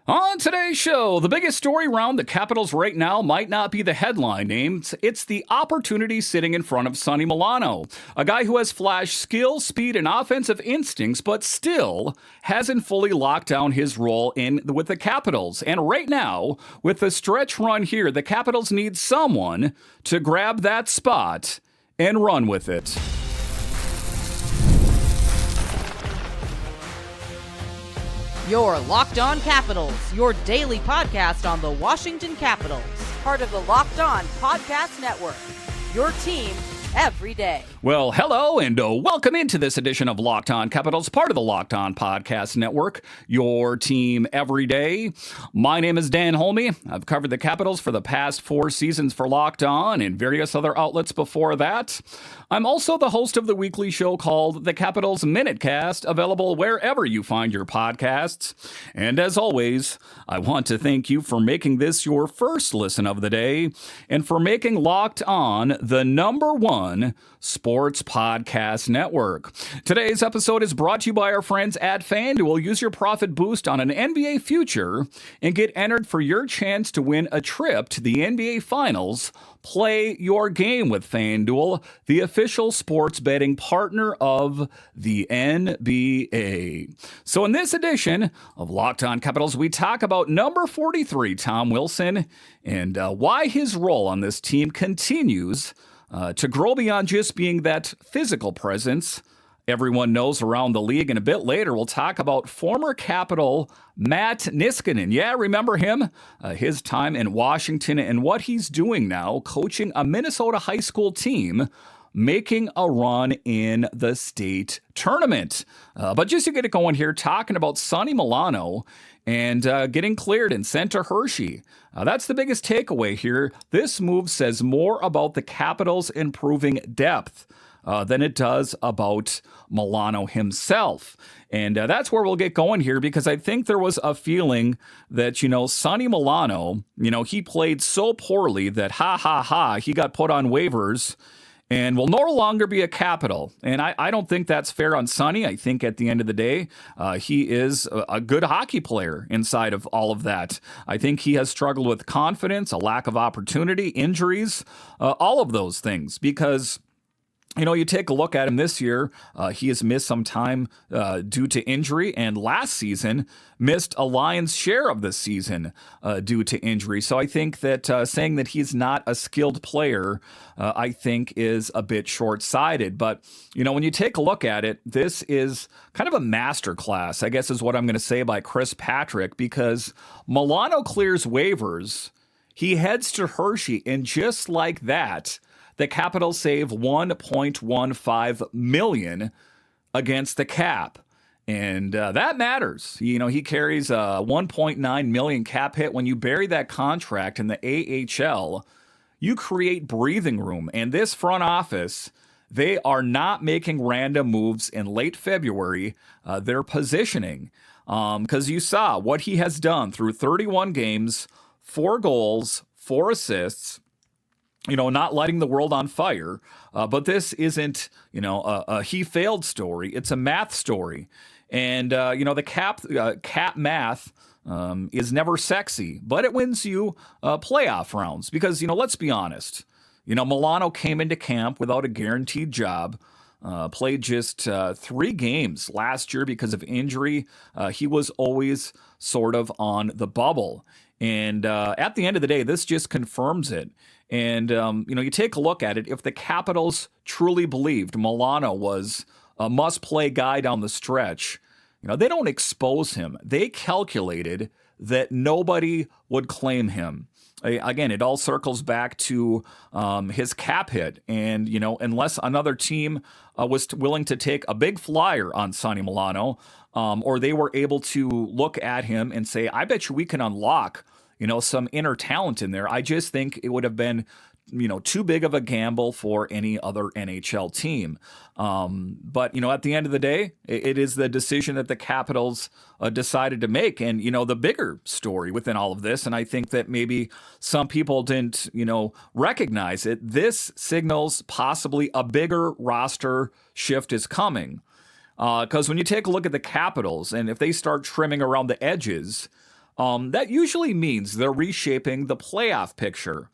On today's show, the biggest story around the Capitals right now might not be the headline names. It's the opportunity sitting in front of Sonny Milano, a guy who has flashed skill, speed, and offensive instincts, but still hasn't fully locked down his role with the Capitals. And right now, with the stretch run here, the Capitals need someone to grab that spot and run with it. Your Locked On Capitals, your daily podcast on the Washington Capitals. Part of the Locked On Podcast Network, your team every day. Well, hello and welcome into this edition of Locked On Capitals, part of the Locked On Podcast Network, your team every day. My name is Dan HOLMI. I've covered the Capitals for the past 4 seasons for Locked On and various other outlets before that. I'm also the host of the weekly show called The Capitals Minutecast, available wherever you find your podcasts. And as always, I want to thank you for making this your first listen of the day and for making Locked On the #1 sports podcast network. Today's episode is brought to you by our friends at FanDuel. Use your profit boost on an NBA future and get entered for your chance to win a trip to the NBA Finals. Play your game with FanDuel, the official sports betting partner of the NBA. So in this edition of Locked On Capitals, we talk about number 43, Tom Wilson, and why his role on this team continues to grow beyond just being that physical presence everyone knows around the league. And a bit later, we'll talk about former Capital Matt Niskanen. Yeah, remember him? His time in Washington and what he's doing now, coaching a Minnesota high school team, making a run in the state tournament. But just to get it going here, talking about Sonny Milano and getting cleared and sent to Hershey. That's the biggest takeaway here. This move says more about the Capitals improving depth than it does about Milano himself. And that's where we'll get going here, because I think there was a feeling that, Sonny Milano, he played so poorly that he got put on waivers and will no longer be a Capital. And I don't think that's fair on Sonny. I think at the end of the day, he is a good hockey player inside of all of that. I think he has struggled with confidence, a lack of opportunity, injuries, all of those things, because you take a look at him this year, he has missed some time due to injury, and last season missed a lion's share of the season due to injury. So I think that saying that he's not a skilled player, I think is a bit short-sighted. But, when you take a look at it, this is kind of a masterclass, I guess is what I'm going to say, by Chris Patrick, because Milano clears waivers, he heads to Hershey, and just like that, the Capitals save $1.15 million against the cap. And that matters. He carries a $1.9 million cap hit. When you bury that contract in the AHL, you create breathing room. And this front office, they are not making random moves in late February. They're positioning. Because you saw what he has done through 31 games, 4 goals, 4 assists, not lighting the world on fire. But this isn't, a he failed story. It's a math story. And, the cap math is never sexy, but it wins you playoff rounds. Because, let's be honest, Milano came into camp without a guaranteed job, played just 3 games last year because of injury. He was always sort of on the bubble. And at the end of the day, this just confirms it. And, you take a look at it. If the Capitals truly believed Milano was a must-play guy down the stretch, they don't expose him. They calculated that nobody would claim him. Again, it all circles back to his cap hit. And, unless another team was willing to take a big flyer on Sonny Milano, or they were able to look at him and say, I bet you we can unlock some inner talent in there, I just think it would have been, too big of a gamble for any other NHL team. But, at the end of the day, it is the decision that the Capitals decided to make. And, the bigger story within all of this, and I think that maybe some people didn't, recognize it, this signals possibly a bigger roster shift is coming. Because when you take a look at the Capitals, and if they start trimming around the edges, that usually means they're reshaping the playoff picture.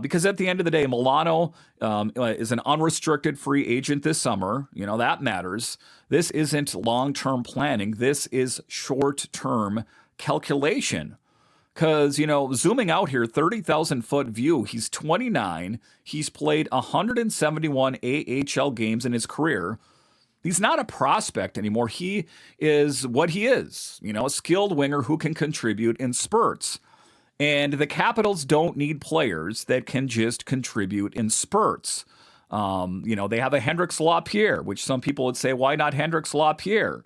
Because at the end of the day, Milano is an unrestricted free agent this summer. That matters. This isn't long-term planning. This is short-term calculation. Because, zooming out here, 30,000-foot view, he's 29. He's played 171 AHL games in his career. He's not a prospect anymore. He is what he is, a skilled winger who can contribute in spurts. And the Capitals don't need players that can just contribute in spurts. They have a Hendrix Lapierre, which some people would say, why not Hendrix Lapierre?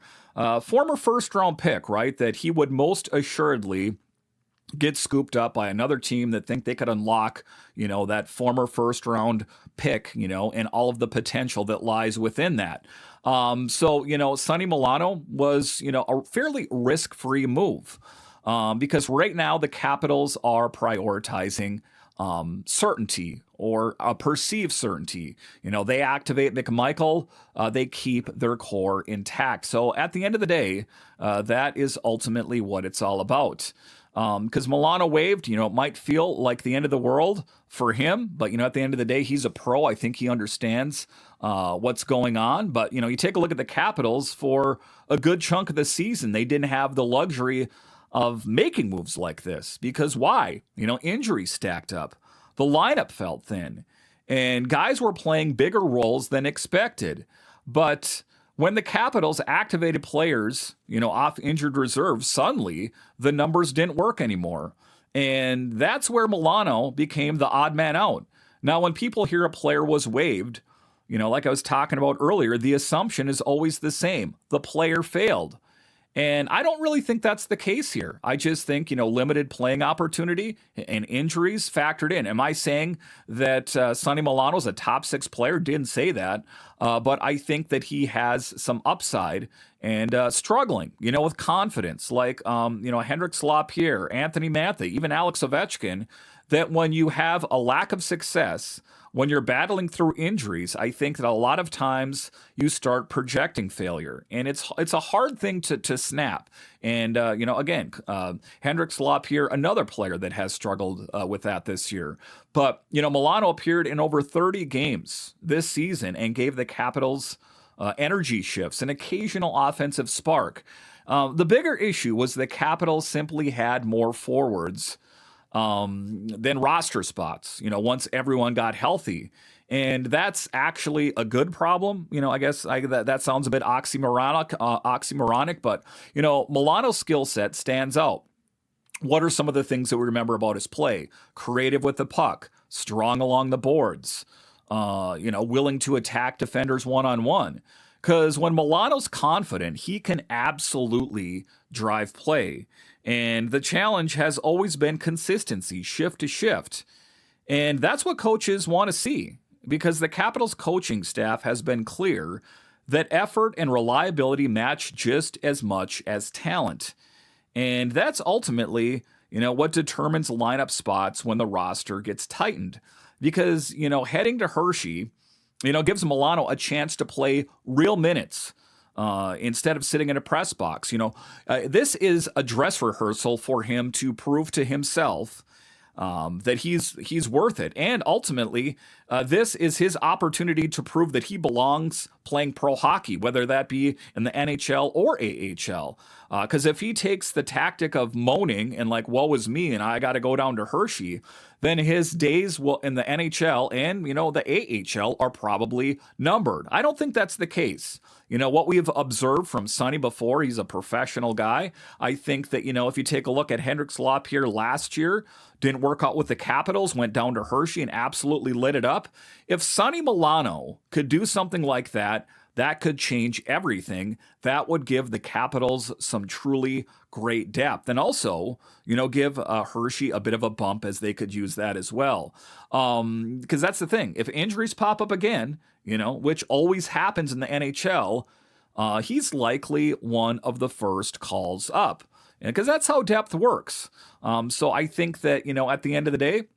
Former first-round pick, right, that he would most assuredly get scooped up by another team that think they could unlock, that former first-round pick, and all of the potential that lies within that. Sonny Milano was, a fairly risk-free move. Because right now the Capitals are prioritizing certainty or a perceived certainty. They activate McMichael, they keep their core intact. So at the end of the day, that is ultimately what it's all about. Because Milano waived, it might feel like the end of the world for him, but at the end of the day, he's a pro. I think he understands what's going on. But you take a look at the Capitals for a good chunk of the season. They didn't have the luxury of making moves like this because why? Injuries stacked up. The lineup felt thin and guys were playing bigger roles than expected. But when the Capitals activated players, off injured reserve, suddenly the numbers didn't work anymore. And that's where Milano became the odd man out. Now, when people hear a player was waived, like I was talking about earlier, the assumption is always the same. The player failed. And I don't really think that's the case here. I just think, limited playing opportunity and injuries factored in. Am I saying that Sonny Milano is a top 6 player? Didn't say that. But I think that he has some upside and struggling, with confidence like, Hendrix Lapierre, Anthony Mantha, even Alex Ovechkin, that when you have a lack of success, when you're battling through injuries, I think that a lot of times you start projecting failure, and it's a hard thing to snap. And Hendrix Lapierre, another player that has struggled with that this year. But Milano appeared in over 30 games this season and gave the Capitals energy shifts, an occasional offensive spark. The bigger issue was the Capitals simply had more forwards than roster spots, once everyone got healthy. And that's actually a good problem. I guess that sounds a bit oxymoronic, but, Milano's skill set stands out. What are some of the things that we remember about his play? Creative with the puck, strong along the boards, willing to attack defenders one-on-one. Because when Milano's confident, he can absolutely drive play. And the challenge has always been consistency, shift to shift. And that's what coaches want to see, because the Capitals coaching staff has been clear that effort and reliability match just as much as talent. And that's ultimately, what determines lineup spots when the roster gets tightened. Because, heading to Hershey, gives Milano a chance to play real minutes. Instead of sitting in a press box. This is a dress rehearsal for him to prove to himself that he's worth it. And ultimately, this is his opportunity to prove that he belongs playing pro hockey, whether that be in the NHL or AHL. Because if he takes the tactic of moaning and like, woe is me, and I got to go down to Hershey, then his days will in the NHL and, the AHL are probably numbered. I don't think that's the case. What we've observed from Sonny before, he's a professional guy. I think that, if you take a look at Hendrix Lapierre last year, didn't work out with the Capitals, went down to Hershey and absolutely lit it up. If Sonny Milano could do something like that, that could change everything. That would give the Capitals some truly great depth. And also, give Hershey a bit of a bump, as they could use that as well. Because that's the thing. If injuries pop up again, which always happens in the NHL, he's likely one of the first calls up. Because that's how depth works. So I think that, at the end of the day,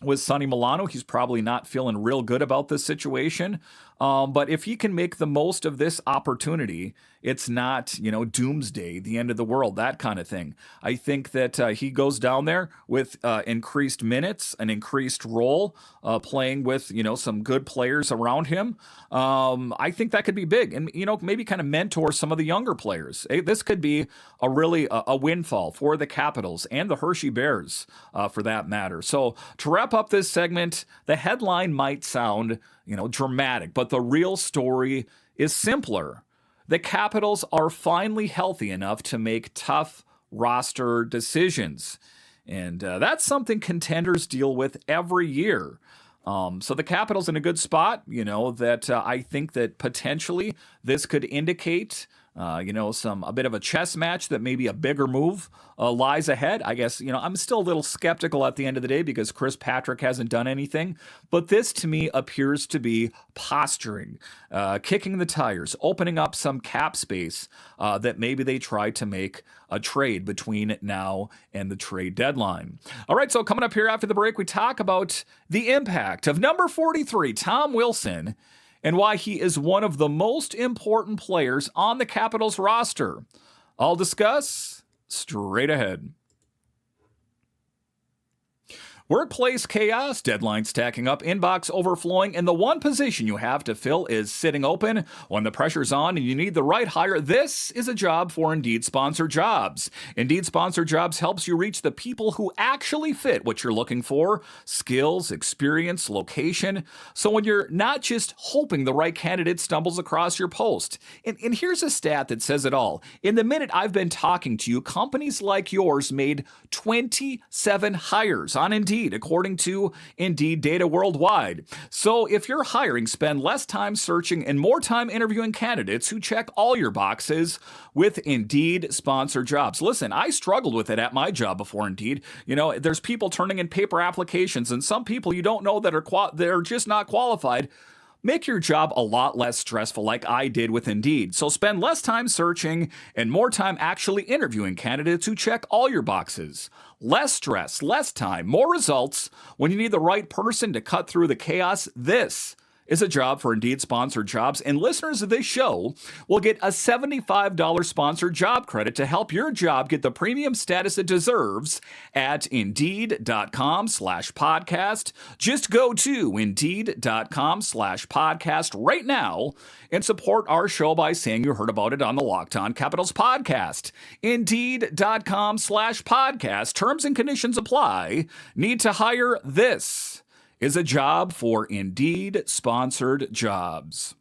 with Sonny Milano, he's probably not feeling real good about this situation. But if he can make the most of this opportunity, it's not, doomsday, the end of the world, that kind of thing. I think that he goes down there with increased minutes, an increased role, playing with, some good players around him. I think that could be big, and maybe kind of mentor some of the younger players. This could be a windfall for the Capitals and the Hershey Bears, for that matter. So to wrap up this segment, the headline might sound dramatic, but the real story is simpler. The Capitals are finally healthy enough to make tough roster decisions. And that's something contenders deal with every year. So the Capitals in a good spot, that I think that potentially this could indicate a bit of a chess match, that maybe a bigger move lies ahead. I guess, I'm still a little skeptical at the end of the day because Chris Patrick hasn't done anything. But this to me appears to be posturing, kicking the tires, opening up some cap space that maybe they try to make a trade between now and the trade deadline. All right, so coming up here after the break, we talk about the impact of number 43, Tom Wilson, and why he is one of the most important players on the Capitals roster. I'll discuss straight ahead. Workplace chaos, deadline stacking up, inbox overflowing, and the one position you have to fill is sitting open. When the pressure's on and you need the right hire, this is a job for Indeed Sponsored Jobs. Indeed Sponsored Jobs helps you reach the people who actually fit what you're looking for: skills, experience, location. So when you're not just hoping the right candidate stumbles across your post. And here's a stat that says it all. In the minute I've been talking to you, companies like yours made 27 hires on Indeed, according to Indeed data worldwide. So if you're hiring, spend less time searching and more time interviewing candidates who check all your boxes with Indeed Sponsored Jobs. Listen, I struggled with it at my job before Indeed. There's people turning in paper applications, and some people you don't know that are just not qualified. Make your job a lot less stressful, like I did with Indeed. So spend less time searching and more time actually interviewing candidates who check all your boxes. Less stress, less time, more results. When you need the right person to cut through the chaos, this is a job for Indeed Sponsored Jobs, and listeners of this show will get a $75 sponsored job credit to help your job get the premium status it deserves at Indeed.com/podcast. Just go to Indeed.com/podcast right now and support our show by saying you heard about it on the Locked On Capitals podcast. Indeed.com/podcast. Terms and conditions apply. Need to hire? This is a job for Indeed Sponsored Jobs.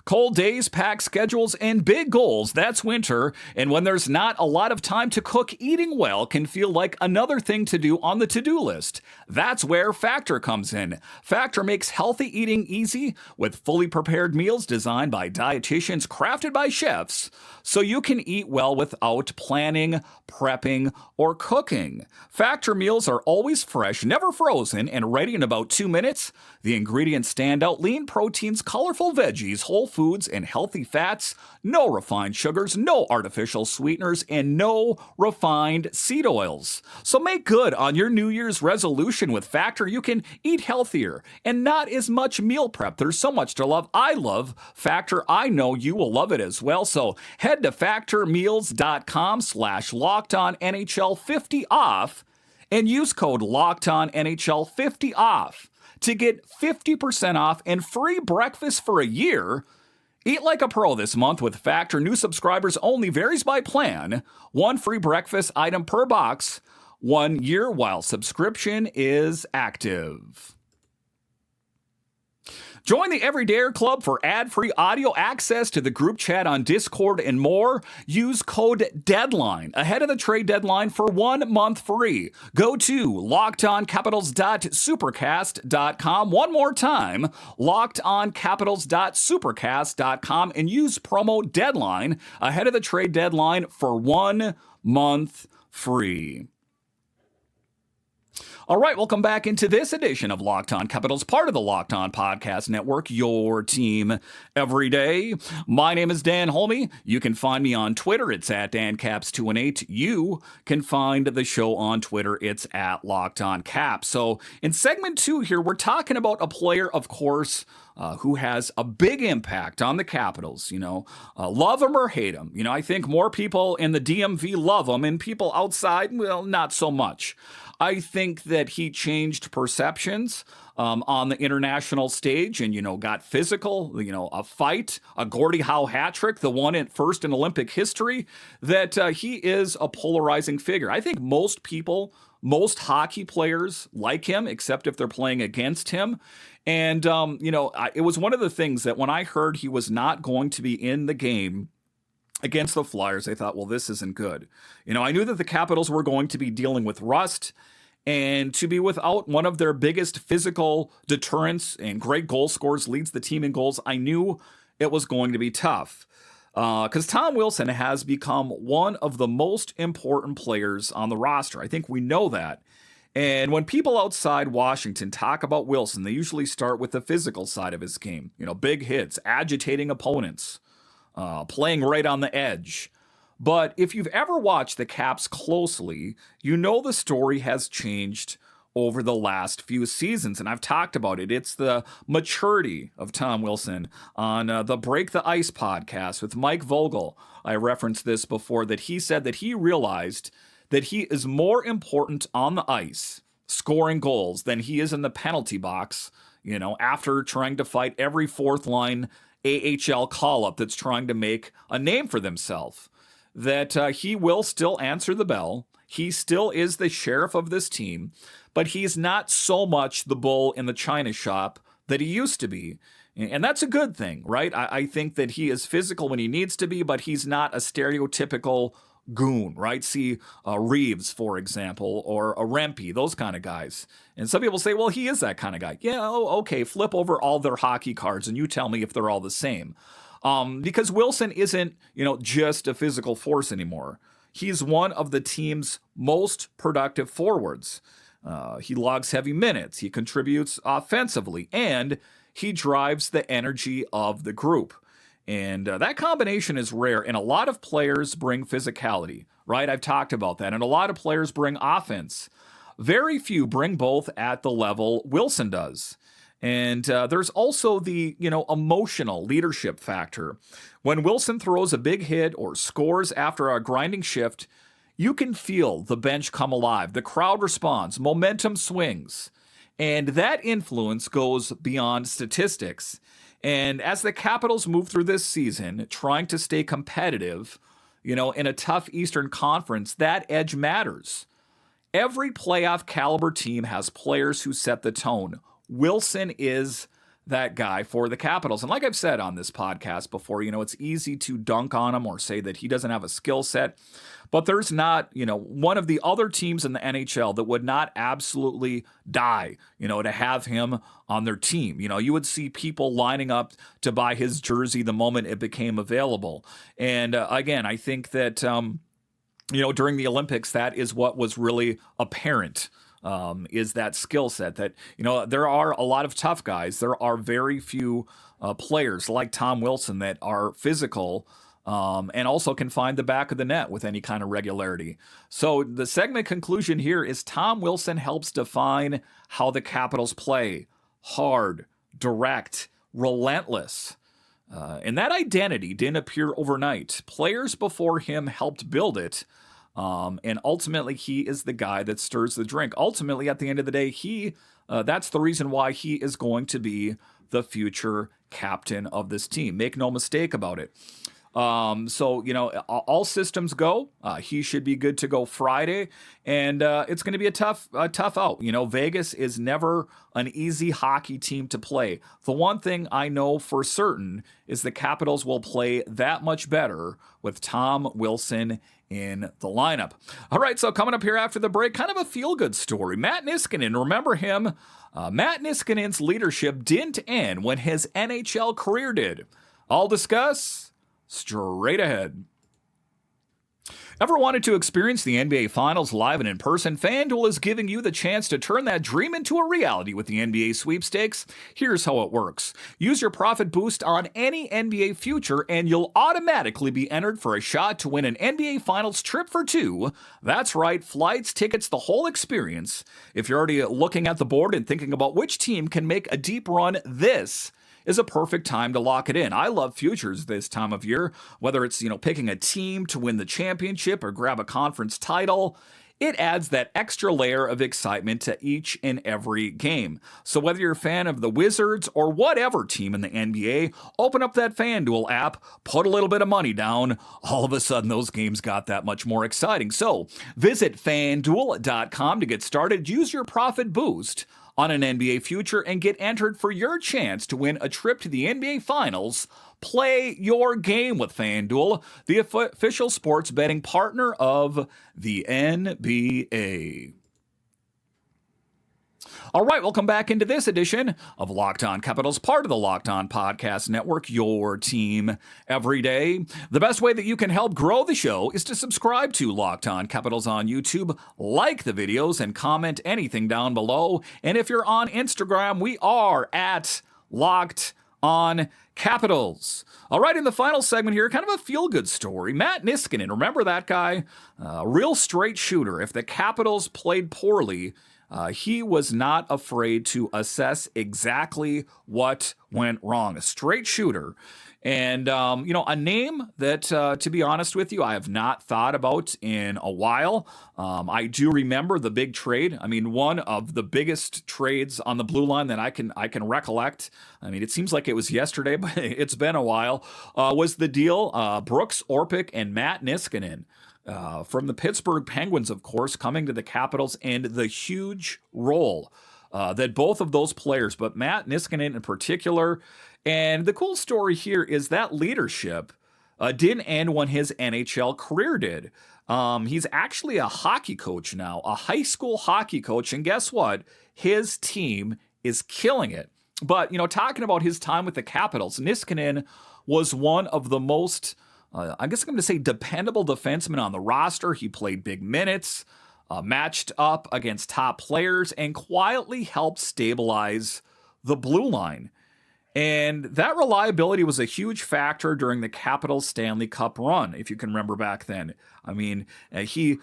Cold days, packed schedules, and big goals. That's winter. And when there's not a lot of time to cook, eating well can feel like another thing to do on the to-do list. That's where Factor comes in. Factor makes healthy eating easy with fully prepared meals designed by dietitians, crafted by chefs, so you can eat well without planning, prepping, or cooking. Factor meals are always fresh, never frozen, and ready in about 2 minutes. The ingredients stand out: lean proteins, colorful veggies, whole foods, and healthy fats. No refined sugars, no artificial sweeteners, and no refined seed oils. So make good on your New Year's resolution with Factor. You can eat healthier and not as much meal prep. There's so much to love. I love Factor. I know you will love it as well. So head to factormeals.com/LockedOnNHL50 off and use code LockedOnNHL50 off to get 50% off and free breakfast for a year. Eat like a pro this month with Factor. New subscribers only. Varies by plan. One free breakfast item per box. 1 year while subscription is active. Join the Everydayer Club for ad-free audio access to the group chat on Discord and more. Use code DEADLINE ahead of the trade deadline for 1 month free. Go to lockedoncapitals.supercast.com. One more time, lockedoncapitals.supercast.com, and use promo DEADLINE ahead of the trade deadline for 1 month free. All right, welcome back into this edition of Locked On Capitals, part of the Locked On Podcast Network, your team every day. My name is Dan Holmi. You can find me on Twitter. It's at DanCaps218. You can find the show on Twitter. It's at Locked On Caps. So in segment 2 here, we're talking about a player, of course, who has a big impact on the Capitals. Love him or hate him. I think more people in the DMV love him, and people outside, well, not so much. I think that he changed perceptions on the international stage and, got physical, a fight, a Gordie Howe hat trick, the one at first in Olympic history, that he is a polarizing figure. I think most hockey players like him, except if they're playing against him. And, it was one of the things that when I heard he was not going to be in the game against the Flyers, I thought, well, this isn't good. I knew that the Capitals were going to be dealing with rust, and to be without one of their biggest physical deterrents and great goal scorers, leads the team in goals, I knew it was going to be tough. Because Tom Wilson has become one of the most important players on the roster. I think we know that. And when people outside Washington talk about Wilson, they usually start with the physical side of his game. Big hits, agitating opponents, playing right on the edge. But if you've ever watched the Caps closely, the story has changed over the last few seasons, and I've talked about it. It's the maturity of Tom Wilson on the Break the Ice podcast with Mike Vogel. I referenced this before, that he said that he realized that he is more important on the ice, scoring goals, than he is in the penalty box, after trying to fight every fourth line AHL call-up that's trying to make a name for themselves. That he will still answer the bell. He still is the sheriff of this team, but he's not so much the bull in the china shop that he used to be. And that's a good thing, right? I think that he is physical when he needs to be, but he's not a stereotypical goon, right? See Reeves, for example, or a Rempe, those kind of guys. And some people say, well, he is that kind of guy. Yeah, okay, flip over all their hockey cards and you tell me if they're all the same. Because Wilson isn't, just a physical force anymore. He's one of the team's most productive forwards. He logs heavy minutes, he contributes offensively, and he drives the energy of the group. And that combination is rare, and a lot of players bring physicality, right? I've talked about that. And a lot of players bring offense. Very few bring both at the level Wilson does. And there's also the, emotional leadership factor. When Wilson throws a big hit or scores after a grinding shift, you can feel the bench come alive. The crowd responds, momentum swings. And that influence goes beyond statistics. And as the Capitals move through this season, trying to stay competitive, in a tough Eastern Conference, that edge matters. Every playoff caliber team has players who set the tone. Wilson is that guy for the Capitals. And like I've said on this podcast before, it's easy to dunk on him or say that he doesn't have a skill set. But there's not, one of the other teams in the NHL that would not absolutely die, to have him on their team. You would see people lining up to buy his jersey the moment it became available. And again, I think that, during the Olympics, that is what was really apparent. Is that skill set that, there are a lot of tough guys. There are very few players like Tom Wilson that are physical and also can find the back of the net with any kind of regularity. So the segment conclusion here is Tom Wilson helps define how the Capitals play. Hard, direct, relentless. And that identity didn't appear overnight. Players before him helped build it. And ultimately, he is the guy that stirs the drink. Ultimately, at the end of the day, that's the reason why he is going to be the future captain of this team. Make no mistake about it. So, all systems go. He should be good to go Friday, and it's going to be a tough out. Vegas is never an easy hockey team to play. The one thing I know for certain is the Capitals will play that much better with Tom Wilson in the lineup. All right, so coming up here after the break, kind of a feel-good story. Matt Niskanen, remember him? Matt Niskanen's leadership didn't end when his NHL career did. I'll discuss straight ahead. Ever wanted to experience the NBA Finals live and in person? FanDuel is giving you the chance to turn that dream into a reality with the NBA sweepstakes. Here's how it works. Use your profit boost on any NBA future and you'll automatically be entered for a shot to win an NBA Finals trip for two. That's right, flights, tickets, the whole experience. If you're already looking at the board and thinking about which team can make a deep run, this is a perfect time to lock it in. I love futures this time of year, whether it's, picking a team to win the championship or grab a conference title. It adds that extra layer of excitement to each and every game. So whether you're a fan of the Wizards or whatever team in the NBA, open up that FanDuel app, put a little bit of money down. All of a sudden, those games got that much more exciting. So visit FanDuel.com to get started. Use your profit boost on an NBA future and get entered for your chance to win a trip to the NBA Finals. Play your game with FanDuel, the official sports betting partner of the NBA. All right, welcome back into this edition of Locked On Capitals, part of the Locked On Podcast Network, your team every day. The best way that you can help grow the show is to subscribe to Locked On Capitals on YouTube, like the videos, and comment anything down below. And if you're on Instagram, we are at Locked On Capitals. All right, in the final segment here, kind of a feel-good story. Matt Niskanen, remember that guy? Real straight shooter. If the Capitals played poorly, he was not afraid to assess exactly what went wrong. A straight shooter. And, a name that, to be honest with you, I have not thought about in a while. I do remember the big trade. I mean, one of the biggest trades on the blue line that I can recollect. I mean, it seems like it was yesterday, but it's been a while, was the deal Brooks Orpik and Matt Niskanen. From the Pittsburgh Penguins, of course, coming to the Capitals, and the huge role that both of those players, but Matt Niskanen in particular. And the cool story here is that leadership didn't end when his NHL career did. He's actually a hockey coach now, a high school hockey coach, and guess what? His team is killing it. But, talking about his time with the Capitals, Niskanen was one of the most I guess I'm going to say dependable defenseman on the roster. He played big minutes, matched up against top players, and quietly helped stabilize the blue line. And that reliability was a huge factor during the Capitals Stanley Cup run, if you can remember back then. I mean, he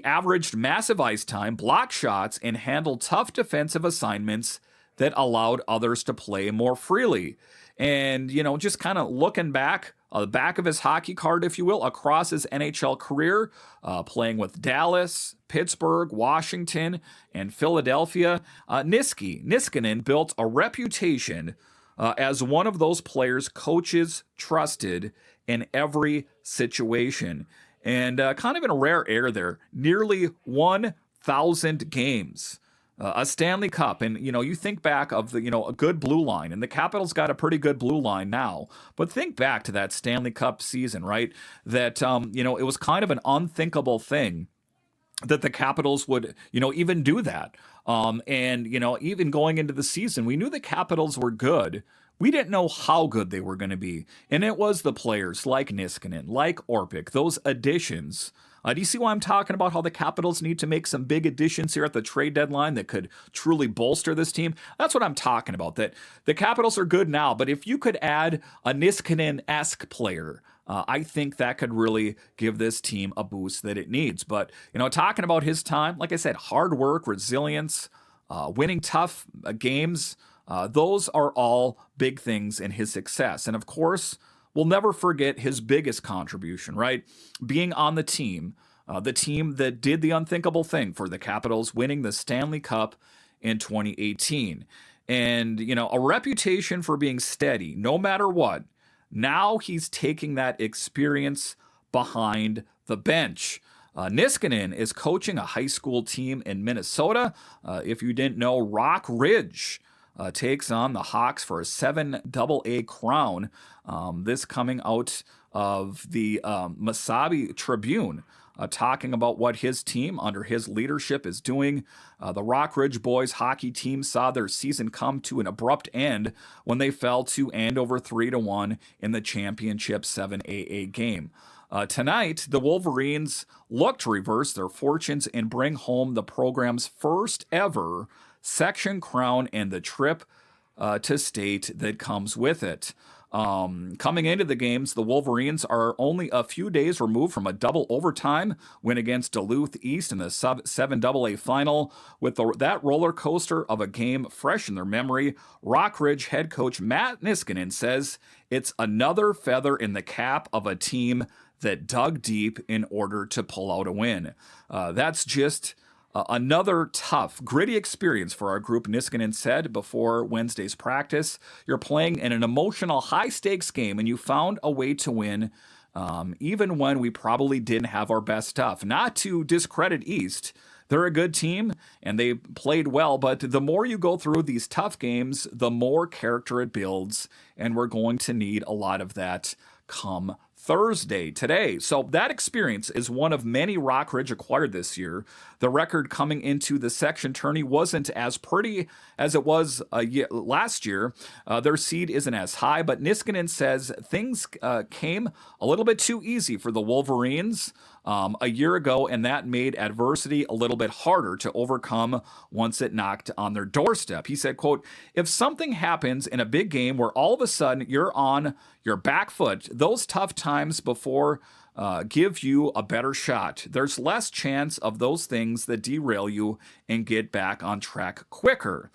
averaged massive ice time, blocked shots, and handled tough defensive assignments that allowed others to play more freely. And, just kind of looking back, the back of his hockey card, if you will, across his NHL career, playing with Dallas, Pittsburgh, Washington, and Philadelphia, Niskanen built a reputation as one of those players coaches trusted in every situation. And kind of in a rare air there, nearly 1,000 games. A Stanley Cup, and you think back of the a good blue line, and the Capitals got a pretty good blue line now. But think back to that Stanley Cup season, right? That it was kind of an unthinkable thing that the Capitals would even do that. And even going into the season, we knew the Capitals were good. We didn't know how good they were going to be, and it was the players like Niskanen, like Orpik, those additions. Do you see why I'm talking about how the Capitals need to make some big additions here at the trade deadline that could truly bolster this team? That's what I'm talking about, that the Capitals are good now, but if you could add a Niskanen-esque player, I think that could really give this team a boost that it needs. But, talking about his time, like I said, hard work, resilience, winning tough games, those are all big things in his success. And of course, we'll never forget his biggest contribution, right? Being on the team that did the unthinkable thing for the Capitals, winning the Stanley Cup in 2018. And, a reputation for being steady, no matter what. Now he's taking that experience behind the bench. Niskanen is coaching a high school team in Minnesota. If you didn't know, Rock Ridge takes on the Hawks for a 7AA crown. This coming out of the Masabi Tribune, talking about what his team under his leadership is doing. The Rock Ridge boys hockey team saw their season come to an abrupt end when they fell to Andover 3-1 in the championship 7AA game. Tonight, the Wolverines look to reverse their fortunes and bring home the program's first ever section crown and the trip to state that comes with it. Coming into the games, the Wolverines are only a few days removed from a double overtime win against Duluth East in the sub-7AA final. With that roller coaster of a game fresh in their memory, Rockridge head coach Matt Niskanen says it's another feather in the cap of a team that dug deep in order to pull out a win. That's just another tough, gritty experience for our group, Niskanen said before Wednesday's practice. You're playing in an emotional, high-stakes game, and you found a way to win, even when we probably didn't have our best stuff. Not to discredit East. They're a good team, and they played well, but the more you go through these tough games, the more character it builds, and we're going to need a lot of that come Thursday, today. So that experience is one of many Rockridge acquired this year. The record coming into the section tourney wasn't as pretty as it was last year. Their seed isn't as high, but Niskanen says things came a little bit too easy for the Wolverines a year ago, and that made adversity a little bit harder to overcome once it knocked on their doorstep. He said, quote, "If something happens in a big game where all of a sudden you're on your back foot, those tough times before give you a better shot. There's less chance of those things that derail you and get back on track quicker.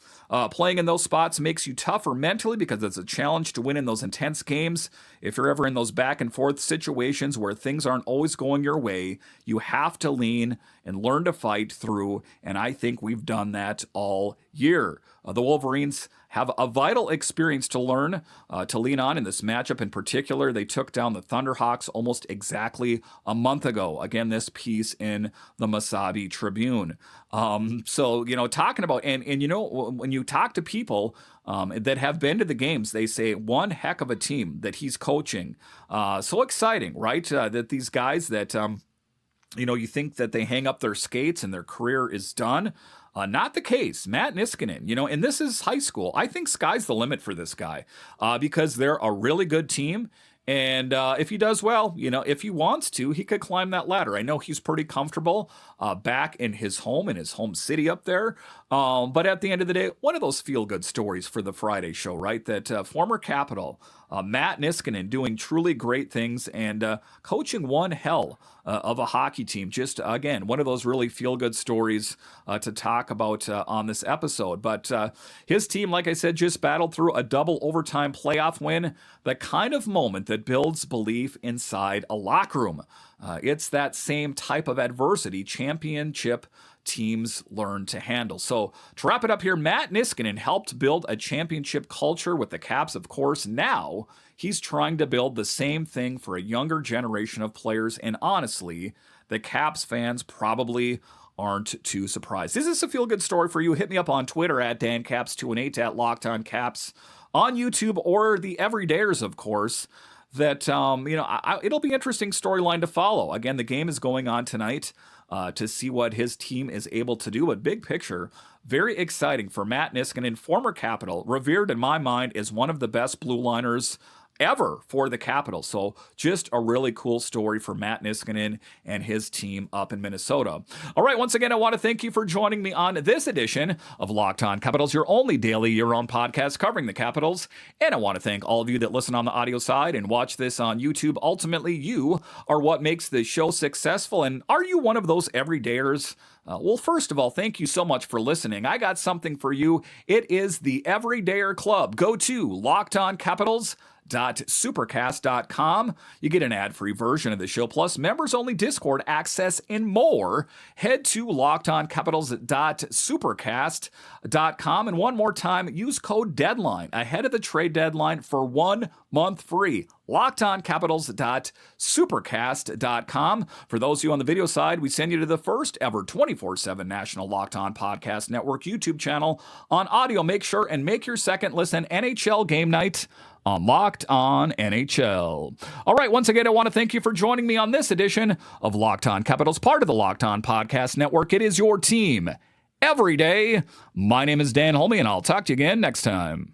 Playing in those spots makes you tougher mentally because it's a challenge to win in those intense games. If you're ever in those back and forth situations where things aren't always going your way, you have to lean and learn to fight through, and I think we've done that all year." The Wolverines have a vital experience to learn, to lean on in this matchup in particular. They took down the Thunderhawks almost exactly a month ago. Again, this piece in the Mesabi Tribune. So, talking about, and when you talk to people that have been to the games, they say one heck of a team that he's coaching. So exciting, right? That these guys that, you think that they hang up their skates and their career is done. Not the case. Matt Niskanen, and this is high school. I think sky's the limit for this guy because they're a really good team. And if he does well, if he wants to, he could climb that ladder. I know he's pretty comfortable back in his home city up there. But at the end of the day, one of those feel-good stories for the Friday show, right? That former Capital, Matt Niskanen, doing truly great things and coaching one hell of a hockey team. Just, again, one of those really feel-good stories to talk about on this episode. But his team, like I said, just battled through a double overtime playoff win, the kind of moment that builds belief inside a locker room. It's that same type of adversity championship teams learn to handle. So to wrap it up here, Matt Niskanen helped build a championship culture with the Caps, of course. Now he's trying to build the same thing for a younger generation of players. And honestly, the Caps fans probably aren't too surprised. Is this a feel-good story for you? Hit me up on Twitter at DanCaps218, at LockedOnCaps, on YouTube, or the Everydayers, of course. That, it'll be an interesting storyline to follow. Again, the game is going on tonight to see what his team is able to do. But big picture, very exciting for Matt Niskanen, former Capital, revered in my mind as one of the best blue liners ever for the Capitals. So just a really cool story for Matt Niskanen and his team up in Minnesota. All right, once again, I want to thank you for joining me on this edition of Locked On Capitals, your only daily year-round podcast covering the Capitals. And I want to thank all of you that listen on the audio side and watch this on YouTube. Ultimately, you are what makes this show successful. And are you one of those everydayers? Well, first of all, thank you so much for listening. I got something for you. It is the Everydayer Club. Go to LockedOnCapitals.supercast.com. You get an ad-free version of the show, plus members-only Discord access and more. Head to LockedOnCapitals.supercast.com. And one more time, use code DEADLINE ahead of the trade deadline for 1 month free. LockedOnCapitals.supercast.com. For those of you on the video side, we send you to the first ever 24/7 national Locked On Podcast Network YouTube channel. On audio, make sure and make your second listen NHL game night on Locked On NHL. All right, once again, I want to thank you for joining me on this edition of Locked On Capitals, part of the Locked On Podcast Network. It is your team every day. My name is Dan Holmi, and I'll talk to you again next time.